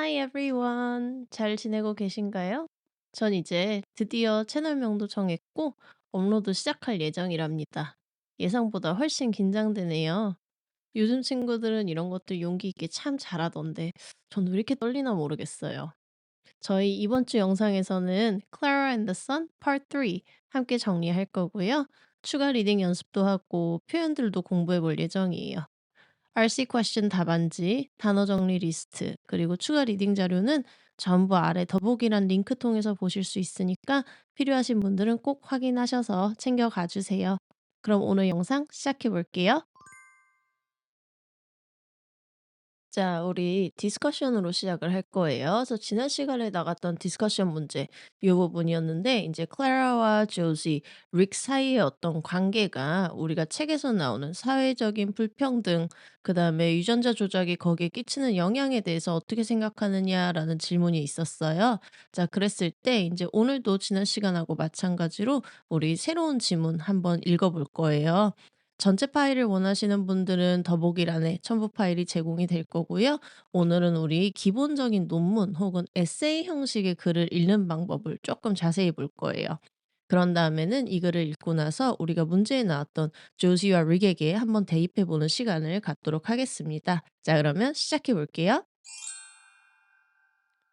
Hi everyone. 잘 지내고 계신가요? 전 이제 드디어 채널명도 정했고 업로드 시작할 예정이랍니다. 예상보다 훨씬 긴장되네요. 요즘 친구들은 이런 것들 용기 있게 참 잘하던데 전 왜 이렇게 떨리나 모르겠어요. 저희 이번 주 영상에서는 Clara and the Sun Part 3 함께 정리할 거고요. 추가 리딩 연습도 하고 표현들도 공부해 볼 예정이에요. RC 퀘스천 답안지, 단어 정리 리스트, 그리고 추가 리딩 자료는 전부 아래 더보기란 링크 통해서 보실 수 있으니까 필요하신 분들은 꼭 확인하셔서 챙겨가 주세요. 그럼 오늘 영상 시작해 볼게요. 자, 우리 디스커션으로 시작을 할 거예요. 그래서 지난 시간에 나갔던 디스커션 문제 이 부분이었는데 이제 클라라와 조지, 릭 사이의 어떤 관계가 우리가 책에서 나오는 사회적인 불평등, 그다음에 유전자 조작이 거기에 끼치는 영향에 대해서 어떻게 생각하느냐라는 질문이 있었어요. 자, 그랬을 때 이제 오늘도 지난 시간하고 마찬가지로 우리 새로운 지문 한번 읽어볼 거예요. 전체 파일을 원하시는 분들은 더보기란에 첨부 파일이 제공이 될 거고요. 오늘은 우리 기본적인 논문 혹은 에세이 형식의 글을 읽는 방법을 조금 자세히 볼 거예요. 그런 다음에는 이 글을 읽고 나서 우리가 문제에 나왔던 조시와 릭에게 한번 대입해 보는 시간을 갖도록 하겠습니다. 자, 그러면 시작해 볼게요.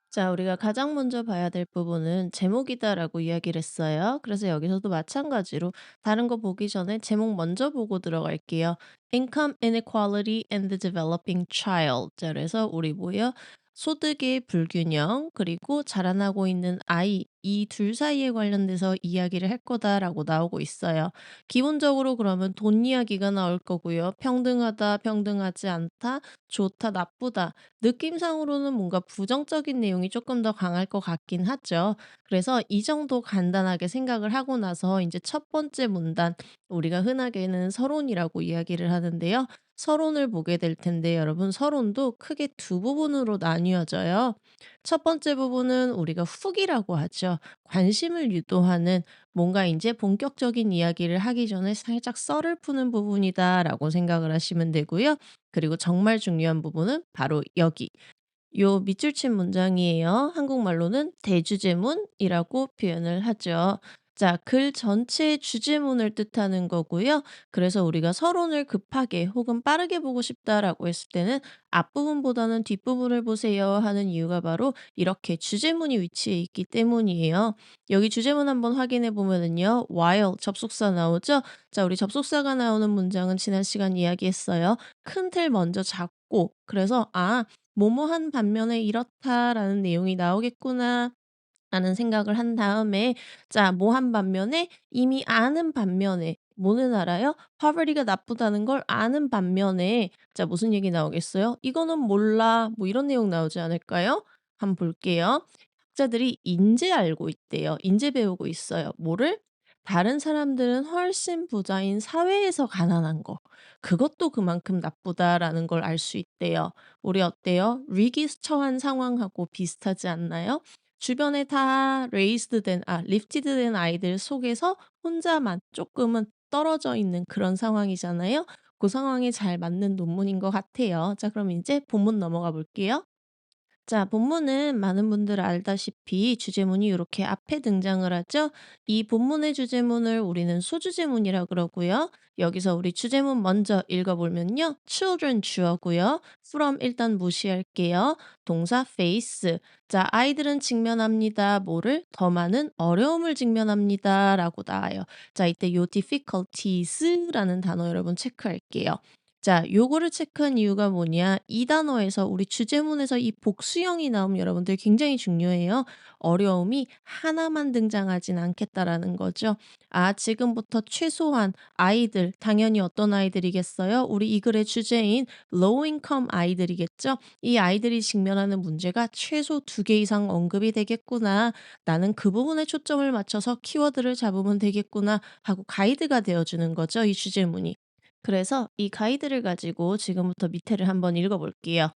자, 우리가 가장 먼저 봐야 될 부분은 제목이다라고 이야기를 했어요. 그래서 여기서도 마찬가지로 다른 거 보기 전에 제목 먼저 보고 들어갈게요. Income inequality and the developing child. 자, 그래서 우리 뭐예요? 소득의 불균형, 그리고 자라나고 있는 아이, 이 둘 사이에 관련돼서 이야기를 할 거다라고 나오고 있어요. 기본적으로 그러면 돈 이야기가 나올 거고요. 평등하다, 평등하지 않다, 좋다, 나쁘다. 느낌상으로는 뭔가 부정적인 내용이 조금 더 강할 것 같긴 하죠. 그래서 이 정도 간단하게 생각을 하고 나서 이제 첫 번째 문단, 우리가 흔하게는 서론이라고 이야기를 하는데요. 서론을 보게 될 텐데 여러분, 서론도 크게 두 부분으로 나뉘어져요. 첫 번째 부분은 우리가 훅이라고 하죠. 관심을 유도하는, 뭔가 이제 본격적인 이야기를 하기 전에 살짝 썰을 푸는 부분이다라고 생각을 하시면 되고요. 그리고 정말 중요한 부분은 바로 여기. 요 밑줄 친 문장이에요. 한국말로는 대주제문이라고 표현을 하죠. 자, 글 전체의 주제문을 뜻하는 거고요. 그래서 우리가 서론을 급하게 혹은 빠르게 보고 싶다라고 했을 때는 앞부분보다는 뒷부분을 보세요 하는 이유가 바로 이렇게 주제문이 위치해 있기 때문이에요. 여기 주제문 한번 확인해 보면은요. while 접속사 나오죠? 자, 우리 접속사가 나오는 문장은 지난 시간 이야기했어요. 큰 틀 먼저 잡고, 그래서 뭐뭐한 반면에 이렇다라는 내용이 나오겠구나 라는 생각을 한 다음에, 자, 뭐 한 반면에 이미 아는 반면에 뭐는 알아요? poverty가 나쁘다는 걸 아는 반면에, 자, 무슨 얘기 나오겠어요? 이거는 몰라. 뭐 이런 내용 나오지 않을까요? 한번 볼게요. 학자들이 인제 알고 있대요. 인제 배우고 있어요. 뭐를? 다른 사람들은 훨씬 부자인 사회에서 가난한 거. 그것도 그만큼 나쁘다라는 걸 알 수 있대요. 우리 어때요? 위기 처한 상황하고 비슷하지 않나요? 주변에 다 리프티드 된 아이들 속에서 혼자만 쪼끔은 떨어져 있는 그런 상황이잖아요. 고 상황에 잘 맞는 논문인 것 같아요. 자, 그럼 인제 본문 넘어가 볼게요. 자, 본문은 많은 분들 알다시피 주제문이 이렇게 앞에 등장을 하죠. 이 본문의 주제문을 우리는 소주제문이라 그러고요. 여기서 우리 주제문 먼저 읽어보면요. children 주어고요. from 일단 무시할게요. 동사 face. 자, 아이들은 직면합니다. 뭐를? 더 많은 어려움을 직면합니다. 라고 나와요. 자, 이때 요 difficulties라는 단어 여러분 체크할게요. 자, 요거를 체크한 이유가 뭐냐? 이 단어에서 우리 주제문에서 이 복수형이 나오면 여러분들 굉장히 중요해요. 어려움이 하나만 등장하진 않겠다라는 거죠. 지금부터 최소한 아이들, 당연히 어떤 아이들이겠어요? 우리 이 글의 주제인 low income 아이들이겠죠? 이 아이들이 직면하는 문제가 최소 두 개 이상 언급이 되겠구나. 나는 그 부분에 초점을 맞춰서 키워드를 잡으면 되겠구나 하고 가이드가 되어주는 거죠, 이 주제문이. 그래서 이 가이드를 가지고 지금부터 밑에를 한번 읽어 볼게요.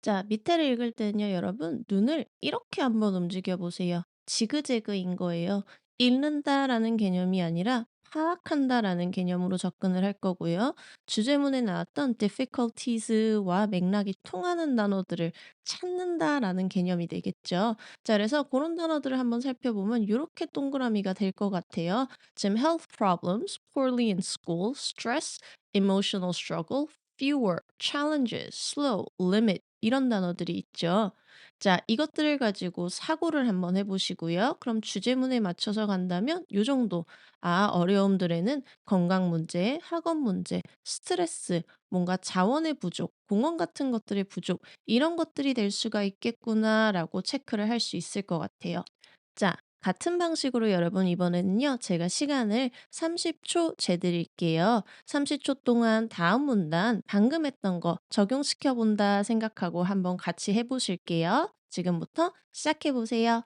자, 밑에를 읽을 때는요, 여러분, 눈을 이렇게 한번 움직여 보세요. 지그재그인 거예요. 읽는다라는 개념이 아니라 파악한다라는 개념으로 접근을 할 거고요. 주제문에 나왔던 difficulties와 맥락이 통하는 단어들을 찾는다라는 개념이 되겠죠. 자, 그래서 그런 단어들을 한번 살펴보면 이렇게 동그라미가 될 것 같아요. 지금 health problems, poorly in school, stress, emotional struggle, fewer, challenges, slow, limit 이런 단어들이 있죠. 자, 이것들을 가지고 사고를 한번 해 보시고요. 그럼 주제문에 맞춰서 간다면 요 정도. 아, 어려움들에는 건강 문제, 학업 문제, 스트레스, 뭔가 자원의 부족, 공원 같은 것들의 부족 이런 것들이 될 수가 있겠구나라고 체크를 할 수 있을 것 같아요. 자, 같은 방식으로 여러분 이번에는요. 제가 시간을 30초 재드릴게요. 30초 동안 다음 문단 방금 했던 거 적용시켜 본다 생각하고 한번 같이 해 보실게요. 지금부터 시작해 보세요.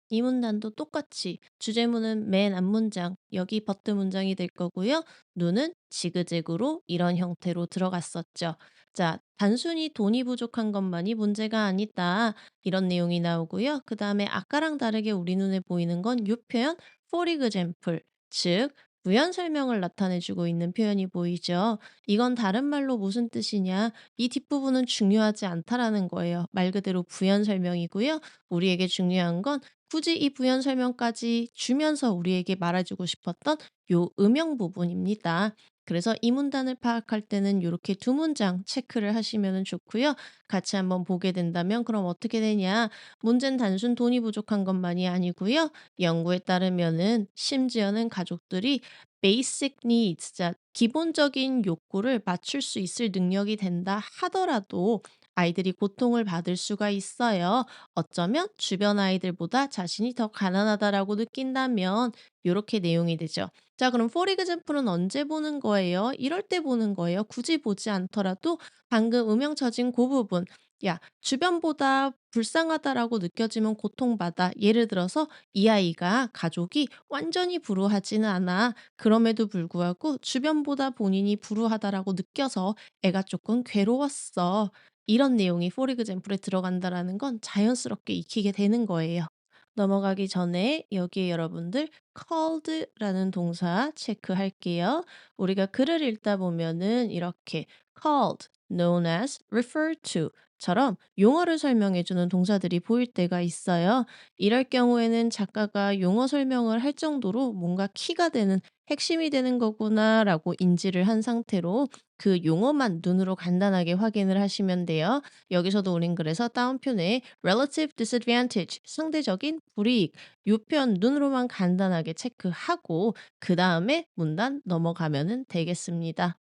이 문단도 똑같이 주제문은 맨 앞문장, 여기 버트 문장이 될 거고요. 눈은 지그재그로 이런 형태로 들어갔었죠. 자, 단순히 돈이 부족한 것만이 문제가 아니다. 이런 내용이 나오고요. 그 다음에 아까랑 다르게 우리 눈에 보이는 건 이 표현 for example, 즉 부연 설명을 나타내주고 있는 표현이 보이죠. 이건 다른 말로 무슨 뜻이냐? 이 뒷부분은 중요하지 않다라는 거예요. 말 그대로 부연 설명이고요. 우리에게 중요한 건 굳이 이 부연 설명까지 주면서 우리에게 말해주고 싶었던 요 음영 부분입니다. 그래서 이 문단을 파악할 때는 이렇게 두 문장 체크를 하시면 좋고요. 같이 한번 보게 된다면 그럼 어떻게 되냐? 문제는 단순 돈이 부족한 것만이 아니고요. 연구에 따르면은 심지어는 가족들이 basic needs, 자, 기본적인 욕구를 맞출 수 있을 능력이 된다 하더라도 아이들이 고통을 받을 수가 있어요. 어쩌면 주변 아이들보다 자신이 더 가난하다라고 느낀다면 요렇게 내용이 되죠. 자, 그럼 for example은 언제 보는 거예요? 이럴 때 보는 거예요. 굳이 보지 않더라도 방금 음영 처진 그 부분. 야, 주변보다 불쌍하다라고 느껴지면 고통받아. 예를 들어서 이 아이가 가족이 완전히 불우하지는 않아. 그럼에도 불구하고 주변보다 본인이 불우하다라고 느껴서 애가 조금 괴로웠어. 이런 내용이 for example에 들어간다라는 건 자연스럽게 익히게 되는 거예요. 넘어가기 전에 여기에 여러분들 called라는 동사 체크할게요. 우리가 글을 읽다 보면은 이렇게 called, known as, refer to 처럼 용어를 설명해 주는 동사들이 보일 때가 있어요. 이럴 경우에는 작가가 용어 설명을 할 정도로 뭔가 키가 되는 핵심이 되는 거구나라고 인지를 한 상태로 그 용어만 눈으로 간단하게 확인을 하시면 돼요. 여기서도 우린 그래서 따옴표에 relative disadvantage, 상대적인 불이익, 요 표현 눈으로만 간단하게 체크하고 그 다음에 문단 넘어가면은 되겠습니다.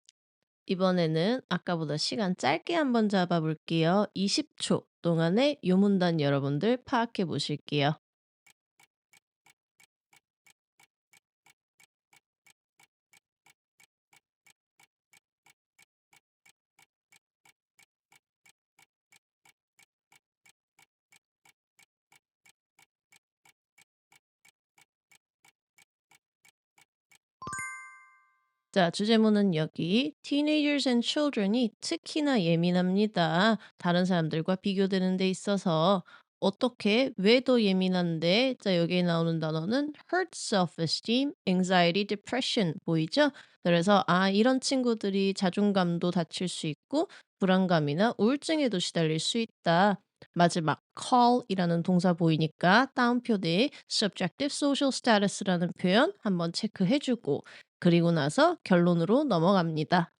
이번에는 아까보다 시간 짧게 한번 잡아 볼게요. 20초 동안에 요 문단 여러분들 파악해 보실게요. 자, 주제문은 여기 Teenagers and Children이 특히나 예민합니다. 다른 사람들과 비교되는 데 있어서 어떻게 왜 더 예민한데? 자, 여기에 나오는 단어는 hurt self-esteem, anxiety, depression 보이죠? 그래서 아, 이런 친구들이 자존감도 다칠 수 있고 불안감이나 우울증에도 시달릴 수 있다. 마지막 call이라는 동사 보이니까 따옴표 내에 subjective social status라는 표현 한번 체크해주고 그리고 나서 결론으로 넘어갑니다.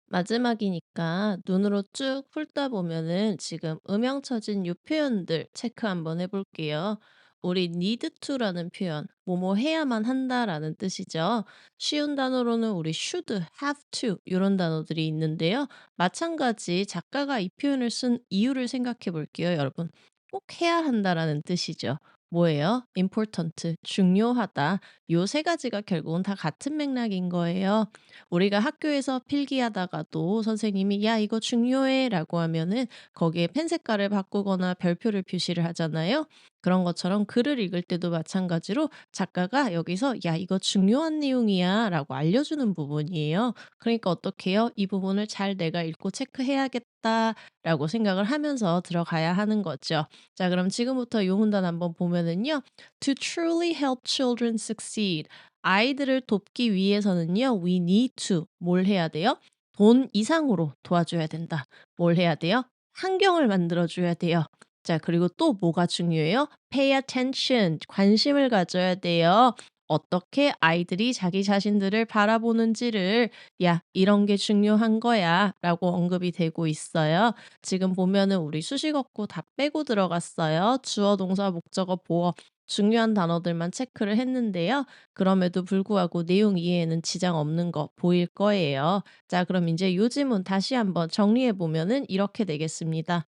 마지막이니까 눈으로 쭉 훑다 보면은 지금 음영 처진 요 표현들 체크 한번 해볼게요. 우리 need to라는 표현, 뭐뭐 해야만 한다라는 뜻이죠. 쉬운 단어로는 우리 should, have to 이런 단어들이 있는데요. 마찬가지 작가가 이 표현을 쓴 이유를 생각해 볼게요, 여러분. 꼭 해야 한다라는 뜻이죠. 뭐예요? important, 중요하다. 요 세 가지가 결국은 다 같은 맥락인 거예요. 우리가 학교에서 필기하다가도 선생님이 "야 이거 중요해."라고 하면은 거기에 펜 색깔을 바꾸거나 별표를 표시를 하잖아요. 그런 것처럼 글을 읽을 때도 마찬가지로 작가가 여기서 "야 이거 중요한 내용이야."라고 알려주는 부분이에요. 그러니까 어떻게 해요? '이 부분을 잘 내가 읽고 체크해야겠다.'라고 생각을 하면서 들어가야 하는 거죠. 자, 그럼 지금부터 요 문단 한번 보면은요. To truly help children succeed. 아이들을 돕기 위해서는요. We need to 뭘 해야 돼요? 돈 이상으로 도와줘야 된다. 뭘 해야 돼요? 환경을 만들어 줘야 돼요. 자, 그리고 또 뭐가 중요해요? Pay attention. 관심을 가져야 돼요. 어떻게 아이들이 자기 자신들을 바라보는지를 야, 이런 게 중요한 거야. 라고 언급이 되고 있어요. 지금 보면은 우리 수식어구 다 빼고 들어갔어요. 주어, 동사, 목적어, 보어 중요한 단어들만 체크를 했는데요. 그럼에도 불구하고 내용 이해에는 지장 없는 거 보일 거예요. 자, 그럼 이제 요 지문 다시 한번 정리해 보면은 이렇게 되겠습니다.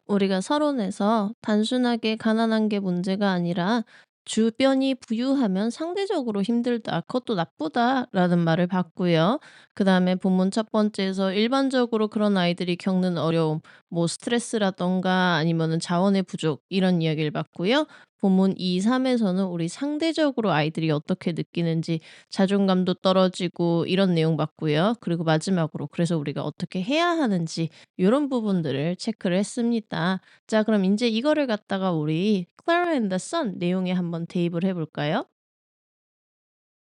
우리가 서론에서 단순하게 가난한 게 문제가 아니라 주변이 부유하면 상대적으로 힘들다. 그것도 나쁘다라는 말을 봤고요. 그다음에 본문 첫 번째에서 일반적으로 그런 아이들이 겪는 어려움, 뭐 스트레스라던가 아니면은 자원의 부족 이런 이야기를 봤고요. 본문 2, 3에서는 우리 상대적으로 아이들이 어떻게 느끼는지 자존감도 떨어지고 이런 내용 봤고요. 그리고 마지막으로 그래서 우리가 어떻게 해야 하는지 요런 부분들을 체크를 했습니다. 자, 그럼 인제 이거를 갖다가 우리 Clara and the Sun 내용에 한번 대입을 해 볼까요?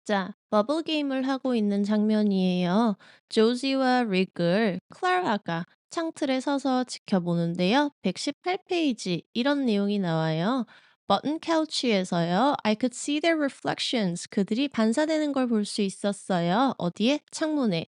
자, 버블 게임을 하고 있는 장면이에요. 조지와 릭을 클라라가 창틀에 서서 지켜보는데요. 118 페이지 이런 내용이 나와요. 버튼 카우치에서요. I could see their reflections. 그들이 반사되는 걸 볼 수 있었어요. 어디에? 창문에.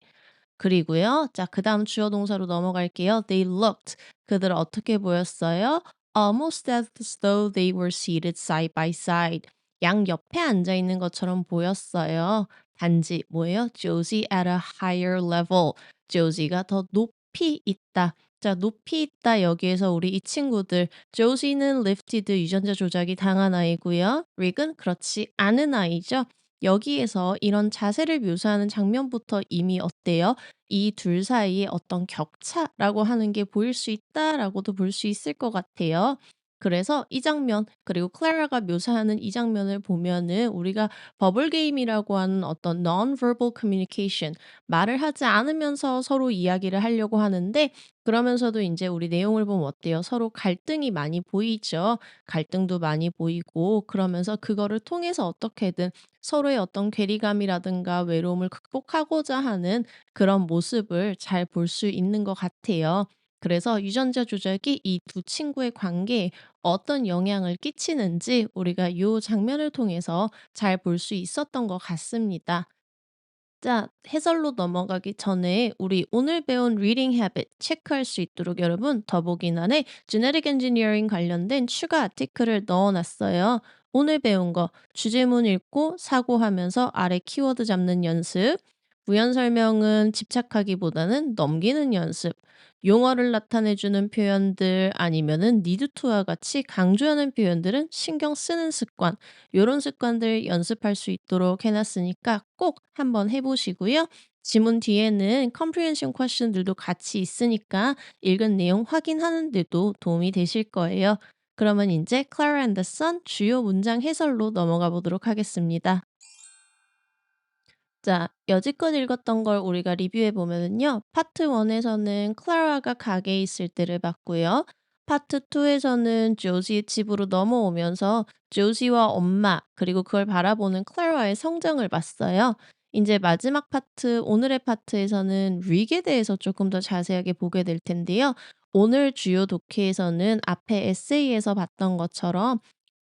그리고요. 자, 그다음 주어 동사로 넘어갈게요. They looked. 그들은 어떻게 보였어요? Almost as though they were seated side by side. 양 옆에 앉아 있는 것처럼 보였어요. 단지 뭐예요? Josie at a higher level. Josie가 더 높이 있다. 자, 높이 있다. 여기에서 우리 이 친구들 Josie는 lifted 유전자 조작이 당한 아이고요. Rick은 그렇지 않은 아이죠. 여기에서 이런 자세를 묘사하는 장면부터 이미 어때요? 이 둘 사이에 어떤 격차라고 하는 게 보일 수 있다라고도 볼 수 있을 것 같아요. 그래서 이 장면 그리고 클라라가 묘사하는 이 장면을 보면은 우리가 버블 게임이라고 하는 어떤 non-verbal communication 말을 하지 않으면서 서로 이야기를 하려고 하는데 그러면서도 이제 우리 내용을 보면 어때요? 서로 갈등이 많이 보이죠. 갈등도 많이 보이고 그러면서 그거를 통해서 어떻게든 서로의 어떤 괴리감이라든가 외로움을 극복하고자 하는 그런 모습을 잘 볼 수 있는 것 같아요. 그래서 유전자 조작이 이 두 친구의 관계에 어떤 영향을 끼치는지 우리가 요 장면을 통해서 잘 볼 수 있었던 것 같습니다. 자, 해설로 넘어가기 전에 우리 오늘 배운 reading habit 체크할 수 있도록 여러분 더보기란에 genetic engineering 관련된 추가 아티클을 넣어놨어요. 오늘 배운 거 주제문 읽고 사고하면서 아래 키워드 잡는 연습, 부연 설명은 집착하기보다는 넘기는 연습, 용어를 나타내주는 표현들 아니면은 need to와 같이 강조하는 표현들은 신경 쓰는 습관, 요런 습관들 연습할 수 있도록 해놨으니까 꼭 한번 해보시고요. 지문 뒤에는 comprehension question들도 같이 있으니까 읽은 내용 확인하는 데도 도움이 되실 거예요. 그러면 이제 Clara and the Sun 주요 문장 해설로 넘어가 보도록 하겠습니다. 자, 여지껏 읽었던 걸 우리가 리뷰해 보면은요. 파트 1에서는 클라라가 가게에 있을 때를 봤고요. 파트 2에서는 조지 집으로 넘어오면서 조지와 엄마 그리고 그걸 바라보는 클라라의 성장을 봤어요. 이제 마지막 파트, 오늘의 파트에서는 릭에 대해서 조금 더 자세하게 보게 될 텐데요. 오늘 주요 독해에서는 앞에 에세이에서 봤던 것처럼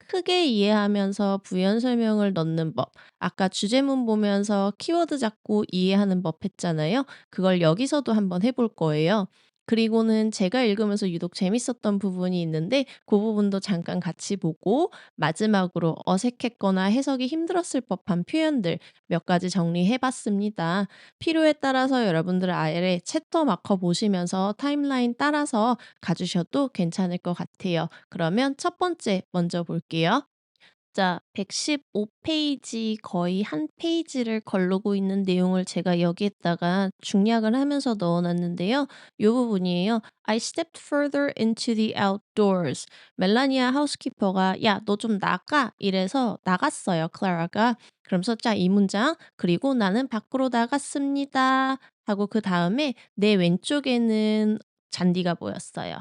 크게 이해하면서 부연 설명을 넣는 법, 아까 주제문 보면서 키워드 잡고 이해하는 법 했잖아요. 그걸 여기서도 한번 해볼 거예요. 그리고는 제가 읽으면서 유독 재밌었던 부분이 있는데 그 부분도 잠깐 같이 보고 마지막으로 어색했거나 해석이 힘들었을 법한 표현들 몇 가지 정리해 봤습니다. 필요에 따라서 여러분들 아래 챕터 마커 보시면서 타임라인 따라서 가주셔도 괜찮을 것 같아요. 그러면 첫 번째 먼저 볼게요. 자, 115 페이지 거의 한 페이지를 거르고 있는 내용을 제가 여기에다가 중약을 하면서 넣어 놨는데요. 요 부분이에요. I stepped further into the outdoors. 멜라니아 하우스키퍼가 "야, 너 좀 나가." 이래서 나갔어요, 클라라가. 그러면서 자, 이 문장 "그리고 나는 밖으로 나갔습니다." 하고 그다음에 내 왼쪽에는 잔디가 보였어요.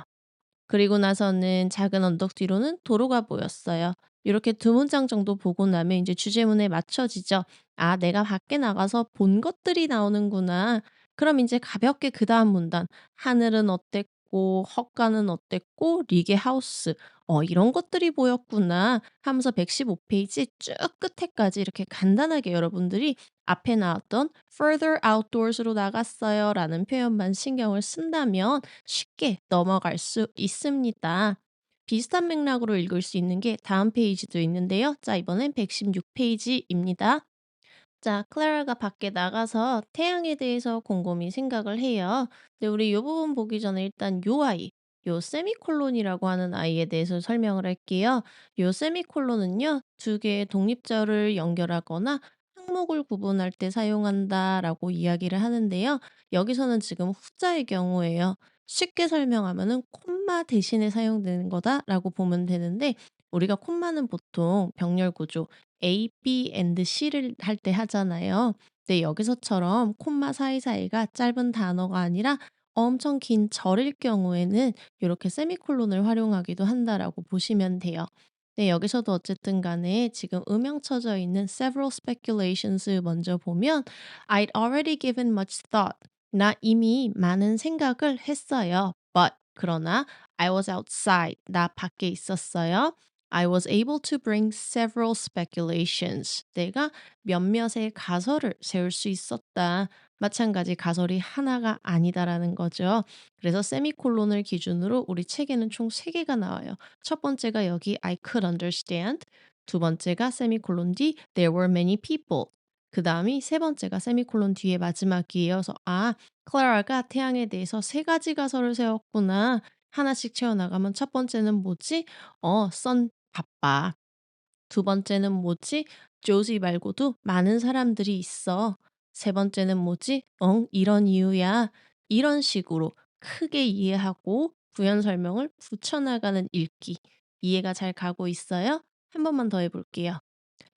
그리고 나서는 작은 언덕 뒤로는 도로가 보였어요. 이렇게 두 문장 정도 보고 나면 이제 주제문에 맞춰지죠. '아, 내가 밖에 나가서 본 것들이 나오는구나.' 그럼 이제 가볍게 그다음 문단 '하늘은 어땠고 헛간은 어땠고 리게 하우스 이런 것들이 보였구나.' 하면서 115 페이지 쭉 끝에까지 이렇게 간단하게 여러분들이 앞에 나왔던 "further outdoors로 나갔어요."라는 표현만 신경을 쓴다면 쉽게 넘어갈 수 있습니다. 비슷한 맥락으로 읽을 수 있는 게 다음 페이지도 있는데요. 자, 이번엔 116 페이지입니다. 자, 클라라가 밖에 나가서 태양에 대해서 곰곰이 생각을 해요. 근데 우리 요 부분 보기 전에 일단 요 아이, 요 세미콜론이라고 하는 아이에 대해서 설명을 할게요. 요 세미콜론은요, 두 개의 독립절을 연결하거나 항목을 구분할 때 사용한다라고 이야기를 하는데요. 여기서는 지금 후자의 경우에요. 쉽게 설명하면은 콤마 대신에 사용되는 거다라고 보면 되는데, 우리가 콤마는 보통 병렬 구조 A, B, and C를 할 때 하잖아요. 근데 여기서처럼 콤마 사이사이가 짧은 단어가 아니라 엄청 긴 절일 경우에는 이렇게 세미콜론을 활용하기도 한다라고 보시면 돼요. 네, 여기서도 어쨌든 간에 지금 음영 쳐져 있는 several speculations 먼저 보면 I'd already given much thought. 나 이미 많은 생각을 했어요. But 그러나 I was outside. 나 밖에 있었어요. I was able to bring several speculations. 내가 몇몇의 가설을 세울 수 있었다. 마찬가지 가설이 하나가 아니다라는 거죠. 그래서 세미콜론을 기준으로 우리 책에는 총 3개가 나와요. 첫 번째가 여기 I could understand. 두 번째가 세미콜론 뒤 there were many people. 그 다음이 세 번째가 세미콜론 뒤에 마지막이에요. 그래서 클라라가 태양에 대해서 3가지 가설을 세웠구나. 하나씩 채워나가면 첫 번째는 뭐지? 선 바빠. 두 번째는 뭐지? 조지 말고도 많은 사람들이 있어. 세 번째는 뭐지? 이런 이유야. 이런 식으로 크게 이해하고 부연 설명을 붙여나가는 읽기. 이해가 잘 가고 있어요? 한 번만 더 해볼게요.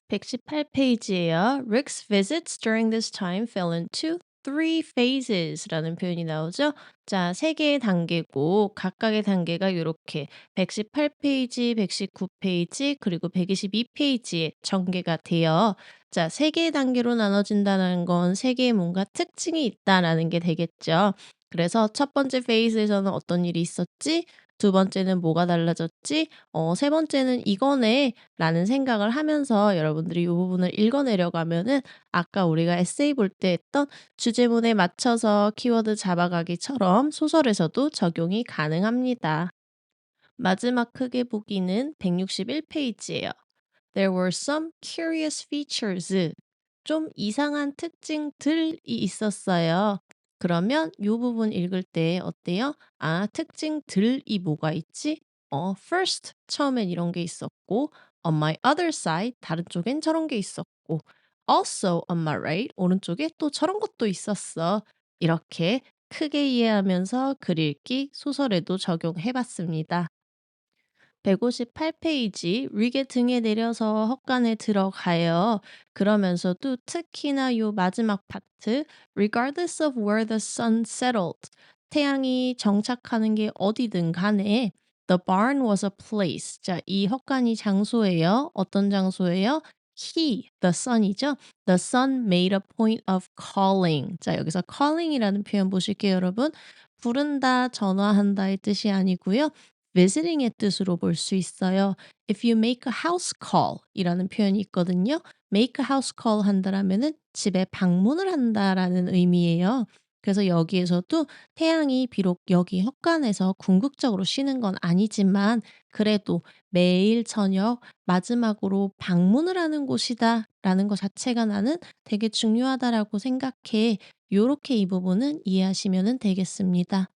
118 페이지예요. Rick's visits during this time fell into three phases 라는 표현이 나오죠. 자, 세 개의 단계고 각각의 단계가 요렇게 118 페이지, 119 페이지, 그리고 122 페이지에 전개가 돼요. 자, 세 개의 단계로 나눠진다는 건 세 개의 뭔가 특징이 있다라는 게 되겠죠. 그래서 첫 번째 페이지에서는 어떤 일이 있었지? 두 번째는 뭐가 달라졌지? 세 번째는 이거네. 라는 생각을 하면서 여러분들이 이 부분을 읽어 내려가면은 아까 우리가 에세이 볼 때 했던 주제문에 맞춰서 키워드 잡아가기처럼 소설에서도 적용이 가능합니다. 마지막 크게 보기는 161 페이지예요. There were some curious features. 좀 이상한 특징들이 있었어요. 그러면 이 부분 읽을 때 어때요? 특징들이 뭐가 있지? first 처음엔 이런 게 있었고, on my other side 다른 쪽엔 저런 게 있었고, also on my right 오른쪽에 또 저런 것도 있었어. 이렇게 크게 이해하면서 글 읽기 소설에도 적용해 봤습니다. 158 페이지 위게 등에 내려서 헛간에 들어가요. 그러면서도 특히나 요 마지막 파트 regardless of where the sun settled 태양이 정착하는 게 어디든 간에 the barn was a place. 자, 이 헛간이 장소예요. 어떤 장소예요? the sun이죠. The sun made a point of calling. 자, 여기서 calling이라는 표현 보실게요, 여러분. 부른다, 전화한다의 뜻이 아니고요. visiting의 뜻으로 볼 수 있어요. If you make a house call 이라는 표현이 있거든요. make a house call 한다라면은 집에 방문을 한다라는 의미예요. 그래서 여기에서도 태양이 비록 여기 헛간에서 궁극적으로 쉬는 건 아니지만 그래도 매일 저녁 마지막으로 방문을 하는 곳이다라는 것 자체가 나는 되게 중요하다라고 생각해. 요렇게 이 부분은 이해하시면 되겠습니다.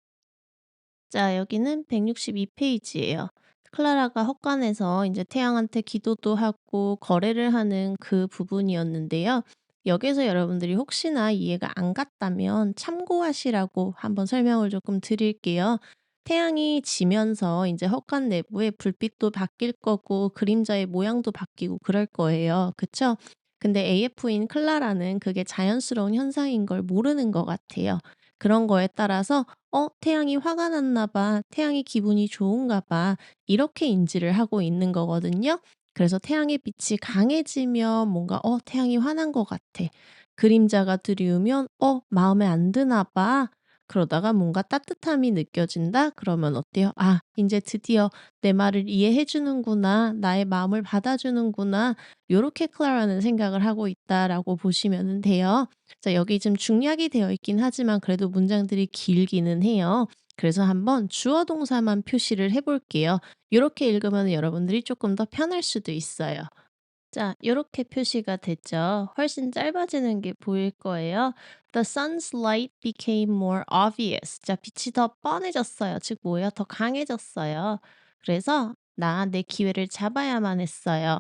자, 여기는 162 페이지예요. 클라라가 헛간에서 이제 태양한테 기도도 하고 거래를 하는 그 부분이었는데요. 여기서 여러분들이 혹시나 이해가 안 갔다면 참고하시라고 한번 설명을 조금 드릴게요. 태양이 지면서 이제 헛간 내부에 불빛도 바뀔 거고 그림자의 모양도 바뀌고 그럴 거예요. 그쵸? 근데 AF인 클라라는 그게 자연스러운 현상인 걸 모르는 것 같아요. 그런 거에 따라서 태양이 화가 났나 봐. 태양이 기분이 좋은가 봐. 이렇게 인지를 하고 있는 거거든요. 그래서 태양의 빛이 강해지면 뭔가 태양이 화난 것 같아. 그림자가 드리우면 마음에 안 드나 봐. 그러다가 뭔가 따뜻함이 느껴진다? 그러면 어때요? 아, 이제 드디어 내 말을 이해해 주는구나. 나의 마음을 받아주는구나. 요렇게 클라라는 생각을 하고 있다라고 보시면 돼요. 자, 여기 지금 중약이 되어 있긴 하지만 그래도 문장들이 길기는 해요. 그래서 한번 주어 동사만 표시를 해 볼게요. 요렇게 읽으면 여러분들이 조금 더 편할 수도 있어요. 자, 요렇게 표시가 됐죠. 훨씬 짧아지는 게 보일 거예요. The sun's light became more obvious. 자, 빛이 더 뻔해졌어요. 즉 뭐예요? 더 강해졌어요. 그래서 나 내 기회를 잡아야만 했어요.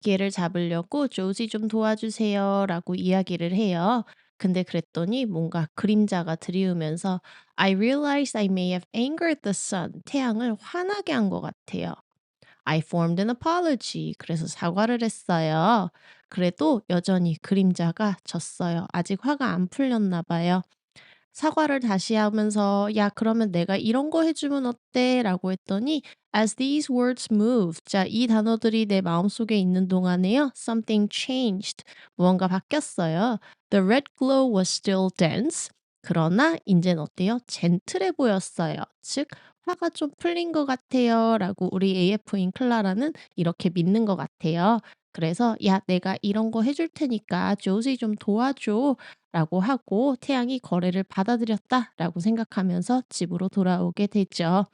기회를 잡으려고 "조지 좀 도와주세요."라고 이야기를 해요. 근데 그랬더니 뭔가 그림자가 들이우면서 "I realized I may have angered the sun." 태양을 화나게 한 것 같아요. I formed an apology. 그래서 사과를 했어요. 그래도 여전히 그림자가 졌어요. 아직 화가 안 풀렸나 봐요. 사과를 다시 하면서 "야 그러면 내가 이런 거 해 주면 어때?"라고 했더니 as these words moved 자 이 단어들이 내 마음속에 있는 동안에요. something changed 무언가 바뀌었어요. The red glow was still dense 그러나 인제는 어때요? 젠틀해 보였어요. 즉 "화가 좀 풀린 것 같아요."라고 우리 AF인 클라라는 이렇게 믿는 것 같아요. 그래서 "야 내가 이런 거 해줄 테니까 조지 좀 도와줘." 라고 하고 태양이 거래를 받아들였다라고 생각하면서 집으로 돌아오게 되죠.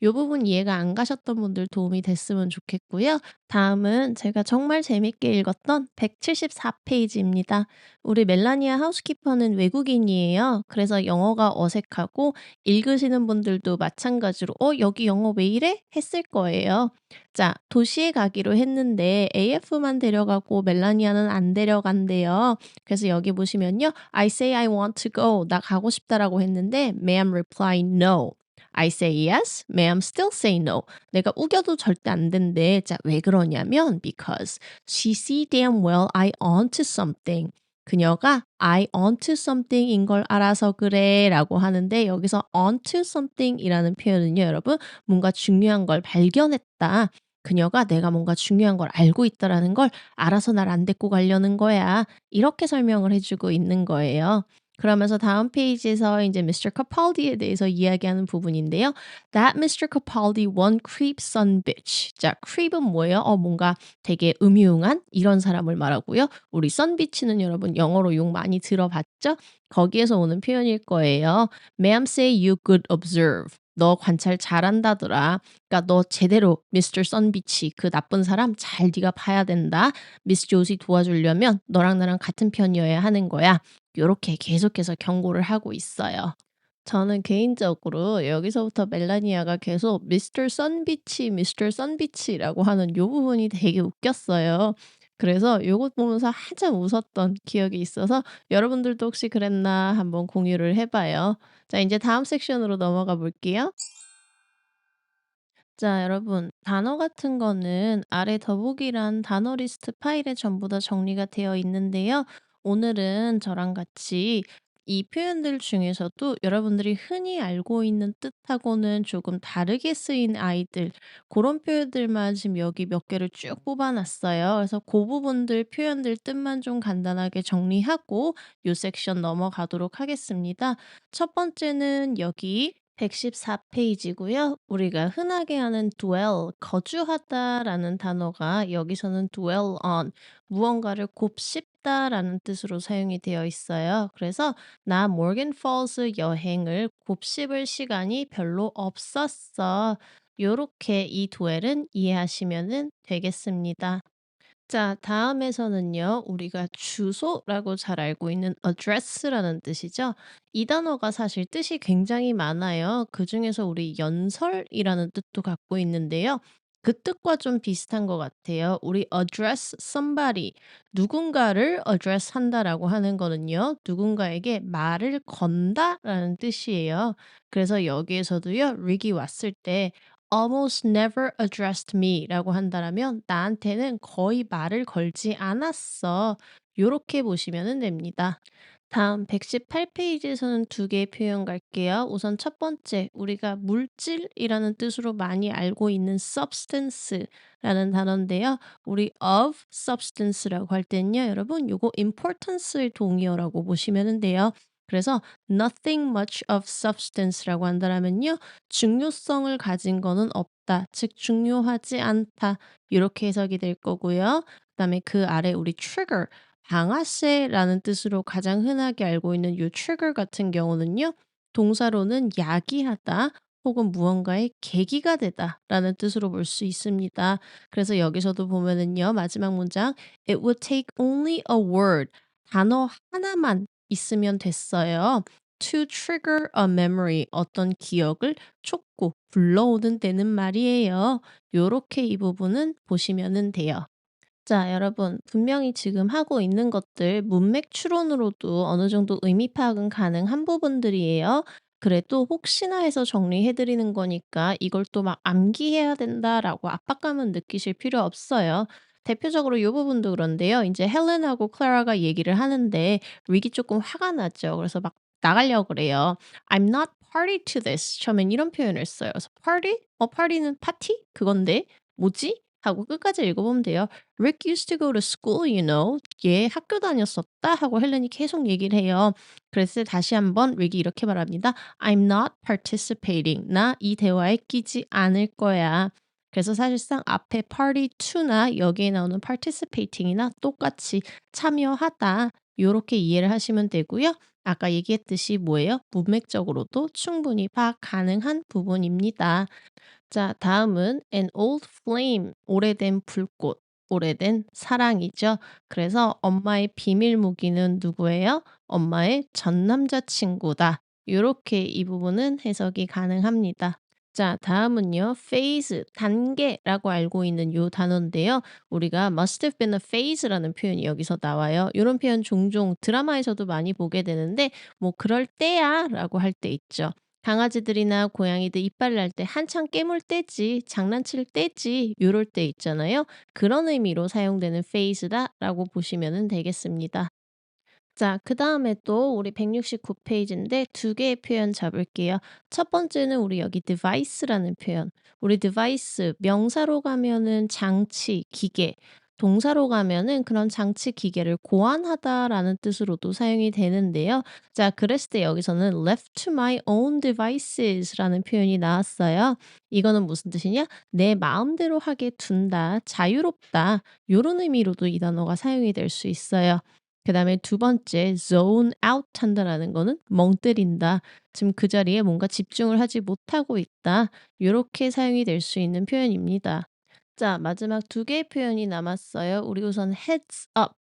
요 부분 이해가 안 가셨던 분들 도움이 됐으면 좋겠고요. 다음은 제가 정말 재밌게 읽었던 174 페이지입니다. 우리 멜라니아 하우스키퍼는 외국인이에요. 그래서 영어가 어색하고 읽으시는 분들도 마찬가지로 여기 영어 왜 이래?" 했을 거예요. 자, 도시에 가기로 했는데 AF만 데려가고 멜라니아는 안 데려간대요. 그래서 여기 보시면요. I say I want to go. 나 가고 싶다라고 했는데 ma'am reply no. I say yes. ma'am still say no. 내가 우겨도 절대 안 된대. 자, 왜 그러냐면 because she see damn well I onto something. 그녀가 I onto something인 걸 알아서 그래라고 하는데 여기서 onto something이라는 표현은요, 여러분 뭔가 중요한 걸 발견했다. 그녀가 내가 뭔가 중요한 걸 알고 있다라는 걸 알아서 날 안 데리고 가려는 거야. 이렇게 설명을 해 주고 있는 거예요. 그러면서 다음 페이지에서 이제 Mr. Capaldi에 대해서 이야기하는 부분인데요. That Mr. Capaldi one creep son bitch. 자, creep은 뭐예요? 뭔가 되게 음흉한 이런 사람을 말하고요. 우리 son bitch는 여러분 영어로 욕 많이 들어봤죠? 거기에서 오는 표현일 거예요. Ma'am say you good observe. 너 관찰 잘한다더라. 그러니까 너 제대로 Mr. 선비치 그 나쁜 사람 잘 네가 봐야 된다. 미스 조시 도와주려면 너랑 나랑 같은 편이어야 하는 거야. 요렇게 계속해서 경고를 하고 있어요. 저는 개인적으로 여기서부터 멜라니아가 계속 미스터 선비치, 미스터 선비치라고 하는 요 부분이 되게 웃겼어요. 그래서 요것 보면서 한참 웃었던 기억이 있어서 여러분들도 혹시 그랬나 한번 공유를 해 봐요. 자, 이제 다음 섹션으로 넘어가 볼게요. 자, 여러분, 단어 같은 거는 아래 더보기란 단어 리스트 파일에 전부 다 정리가 되어 있는데요. 오늘은 저랑 같이 이 표현들 중에서도 여러분들이 흔히 알고 있는 뜻하고는 조금 다르게 쓰인 아이들, 그런 표현들만 지금 여기 몇 개를 쭉 뽑아놨어요. 그래서 그 부분들, 표현들 뜻만 좀 간단하게 정리하고 요 섹션 넘어가도록 하겠습니다. 첫 번째는 여기 114 페이지고요. 우리가 흔하게 하는 dwell, 거주하다라는 단어가 여기서는 dwell on, 무언가를 곱씹다라는 뜻으로 사용이 되어 있어요. 그래서 나 모건 폴스 여행을 곱씹을 시간이 별로 없었어. 요렇게 이 dwell은 이해하시면 되겠습니다. 자, 다음에서는요, 우리가 주소라고 잘 알고 있는 address라는 뜻이죠. 이 단어가 사실 뜻이 굉장히 많아요. 그중에서 우리 연설이라는 뜻도 갖고 있는데요. 그 뜻과 좀 비슷한 것 같아요. 우리 address somebody, 누군가를 address 한다라고 하는 거는요. 누군가에게 말을 건다라는 뜻이에요. 그래서 여기에서도요. 릭이 왔을 때 almost never addressed me라고 한다라면 나한테는 거의 말을 걸지 않았어. 요렇게 보시면 됩니다. 다음 118 페이지에서는 두 개의 표현 갈게요. 우선 첫 번째, 우리가 물질이라는 뜻으로 많이 알고 있는 substance라는 단어인데요. 우리 of substance라고 할 때는요, 여러분, 요거 importance의 동의어라고 보시면 돼요. 그래서 nothing much of substance라고 한다면요, 중요성을 가진 거는 없다. 즉, 중요하지 않다. 이렇게 해석이 될 거고요. 그다음에 그 아래 우리 trigger, 방아쇠라는 뜻으로 가장 흔하게 알고 있는 이 trigger 같은 경우는요. 동사로는 야기하다 혹은 무언가의 계기가 되다라는 뜻으로 볼 수 있습니다. 그래서 여기서도 보면은요. 마지막 문장 It would take only a word. 단어 하나만 있으면 됐어요. To trigger a memory. 어떤 기억을 촉구, 불러오는 데는 말이에요. 요렇게 이 부분은 보시면 돼요. 자, 여러분, 분명히 지금 하고 있는 것들 문맥 추론으로도 어느 정도 의미 파악은 가능한 부분들이에요. 그래도 혹시나 해서 정리해 드리는 거니까 이걸 또 막 암기해야 된다라고 압박감은 느끼실 필요 없어요. 대표적으로 이 부분도 그런데요. 이제 헬렌하고 클라라가 얘기를 하는데 릭이 조금 화가 나죠. 그래서 막 나가려고 그래요. I'm not party to this. 처음엔 이런 표현을 써요. 그래서 party? party는 파티? 그건데 뭐지? 하고 끝까지 읽어보면 돼요. Rick used to go to school, you know. 얘 학교 다녔었다 하고 헬렌이 계속 얘기를 해요. 그래서 다시 한번 릭이 이렇게 말합니다. I'm not participating. 나 이 대화에 끼지 않을 거야. 그래서 사실상 앞에 party to나 여기에 나오는 participating이나 똑같이 참여하다. 요렇게 이해를 하시면 되고요. 아까 얘기했듯이 뭐예요? 문맥적으로도 충분히 파악 가능한 부분입니다. 자, 다음은 an old flame, 오래된 불꽃, 오래된 사랑이죠. 그래서 엄마의 비밀 무기는 누구예요? 엄마의 전 남자친구다. 요렇게 이 부분은 해석이 가능합니다. 자, 다음은요. phase, 단계라고 알고 있는 요 단어인데요. 우리가 must have been a phase라는 표현이 여기서 나와요. 요런 표현 종종 드라마에서도 많이 보게 되는데 뭐 그럴 때야라고 할 때 있죠. 강아지들이나 고양이들 이빨 날 때 한창 깨물 때지, 장난칠 때지, 요럴 때 있잖아요. 그런 의미로 사용되는 phase다라고 보시면 되겠습니다. 자, 그다음에 또 우리 169 페이지인데 두 개의 표현 잡을게요. 첫 번째는 우리 여기 device라는 표현. 우리 device 명사로 가면은 장치, 기계, 동사로 가면은 그런 장치, 기계를 고안하다라는 뜻으로도 사용이 되는데요. 자, 그랬을 때 여기서는 left to my own devices라는 표현이 나왔어요. 이거는 무슨 뜻이냐? 내 마음대로 하게 둔다, 자유롭다. 요런 의미로도 이 단어가 사용이 될 수 있어요. 그다음에 두 번째 zone out 한다라는 거는 멍 때린다. 지금 그 자리에 뭔가 집중을 하지 못하고 있다. 요렇게 사용이 될 수 있는 표현입니다. 자, 마지막 두 개의 표현이 남았어요. 우리 우선 heads up.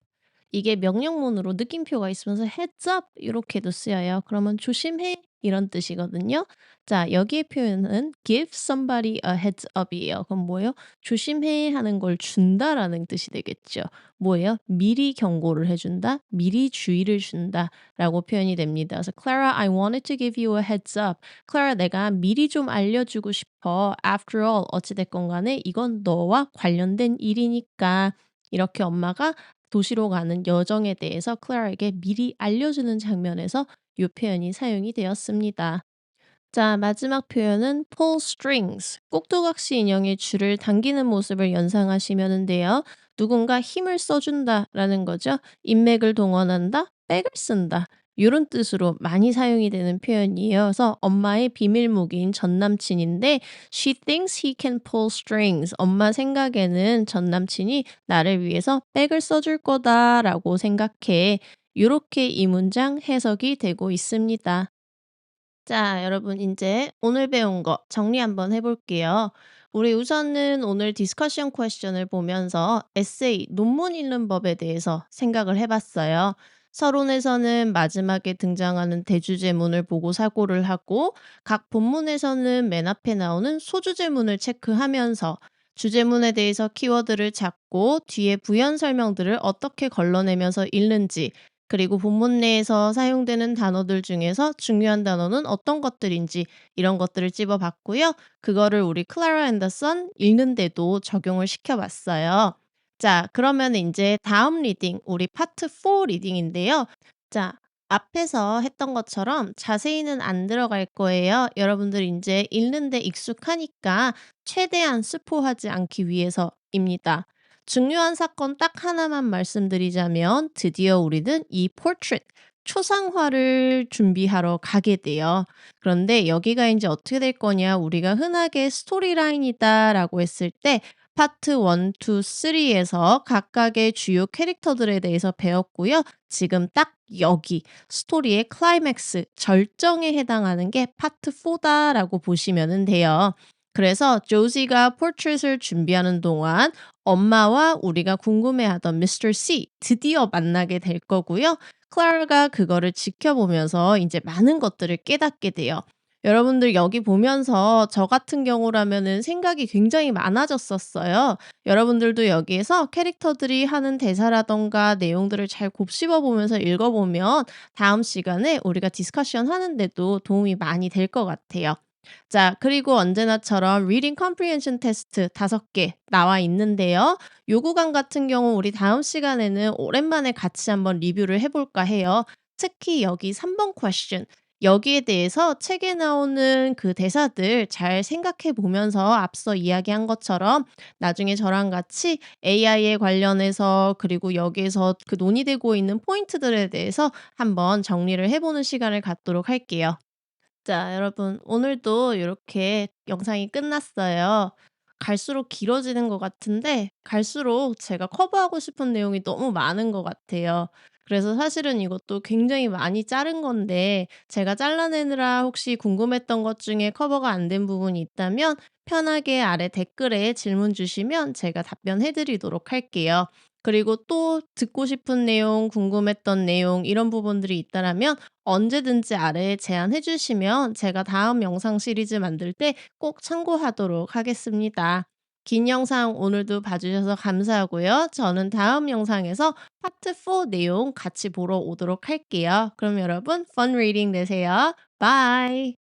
이게 명령문으로 느낌표가 있으면서 heads up 이렇게도 쓰여요. 그러면 조심해 이런 뜻이거든요. 자, 여기의 표현은 give somebody a heads up이에요. 그럼 뭐예요? 조심해 하는 걸 준다라는 뜻이 되겠죠. 뭐예요? 미리 경고를 해준다, 미리 주의를 준다라고 표현이 됩니다. 그래서 Clara, I wanted to give you a heads up. Clara, 내가 미리 좀 알려주고 싶어. After all, 어찌됐건 간에 이건 너와 관련된 일이니까. 이렇게 엄마가 도시로 가는 여정에 대해서 클라라에게 미리 알려주는 장면에서 이 표현이 사용이 되었습니다. 자, 마지막 표현은 pull strings. 꼭두각시 인형의 줄을 당기는 모습을 연상하시면 돼요. 누군가 힘을 써준다라는 거죠. 인맥을 동원한다, 백을 쓴다. 이런 뜻으로 많이 사용이 되는 표현이에요. 그래서 엄마의 비밀 무기인 전 남친인데 she thinks he can pull strings. 엄마 생각에는 전 남친이 나를 위해서 백을 써줄 거다라고 생각해. 이렇게 이 문장 해석이 되고 있습니다. 자, 여러분 이제 오늘 배운 거 정리 한번 해 볼게요. 우리 우선은 오늘 디스커션 퀘스천을 보면서 에세이, 논문 읽는 법에 대해서 생각을 해 봤어요. 서론에서는 마지막에 등장하는 대주제문을 보고 사고를 하고 각 본문에서는 맨 앞에 나오는 소주제문을 체크하면서 주제문에 대해서 키워드를 찾고 뒤에 부연 설명들을 어떻게 걸러내면서 읽는지, 그리고 본문 내에서 사용되는 단어들 중에서 중요한 단어는 어떤 것들인지 이런 것들을 찝어봤고요. 그거를 우리 클라라 앤더 선 읽는데도 적용을 시켜봤어요. 자, 그러면 이제 다음 리딩, 우리 파트 4 리딩인데요. 자, 앞에서 했던 것처럼 자세히는 안 들어갈 거예요. 여러분들 이제 읽는데 익숙하니까 최대한 스포하지 않기 위해서입니다. 중요한 사건 딱 하나만 말씀드리자면 드디어 우리는 이 포트레이트 초상화를 준비하러 가게 돼요. 그런데 여기가 이제 어떻게 될 거냐? 우리가 흔하게 스토리라인이다라고 했을 때 파트 1, 2, 3에서 각각의 주요 캐릭터들에 대해서 배웠고요. 지금 딱 여기 스토리의 클라이맥스 절정에 해당하는 게 파트 4다라고 보시면 돼요. 그래서 조지가 포트레이트를 준비하는 동안 엄마와 우리가 궁금해하던 미스터 C 드디어 만나게 될 거고요. 클라라가 그거를 지켜보면서 이제 많은 것들을 깨닫게 돼요. 여러분들 여기 보면서 저 같은 경우라면은 생각이 굉장히 많아졌었어요. 여러분들도 여기에서 캐릭터들이 하는 대사라던가 내용들을 잘 곱씹어 보면서 읽어보면 다음 시간에 우리가 디스커션 하는데도 도움이 많이 될 것 같아요. 자, 그리고 언제나처럼 Reading Comprehension 테스트 5개 나와 있는데요. 요 구간 같은 경우 우리 다음 시간에는 오랜만에 같이 한번 리뷰를 해 볼까 해요. 특히 여기 3번 퀘스천 여기에 대해서 책에 나오는 그 대사들 잘 생각해 보면서 앞서 이야기한 것처럼 나중에 저랑 같이 AI에 관련해서 그리고 여기에서 그 논의되고 있는 포인트들에 대해서 한번 정리를 해 보는 시간을 갖도록 할게요. 자, 여러분, 오늘도 이렇게 영상이 끝났어요. 갈수록 길어지는 것 같은데, 갈수록 제가 커버하고 싶은 내용이 너무 많은 것 같아요. 그래서 사실은 이것도 굉장히 많이 자른 건데, 제가 잘라내느라 혹시 궁금했던 것 중에 커버가 안 된 부분이 있다면, 편하게 아래 댓글에 질문 주시면 제가 답변해 드리도록 할게요. 그리고 또 듣고 싶은 내용, 궁금했던 내용, 이런 부분들이 있다라면 언제든지 아래에 제안해 주시면 제가 다음 영상 시리즈 만들 때 꼭 참고하도록 하겠습니다. 긴 영상 오늘도 봐주셔서 감사하고요. 저는 다음 영상에서 파트 4 내용 같이 보러 오도록 할게요. 그럼 여러분, fun reading 되세요. Bye!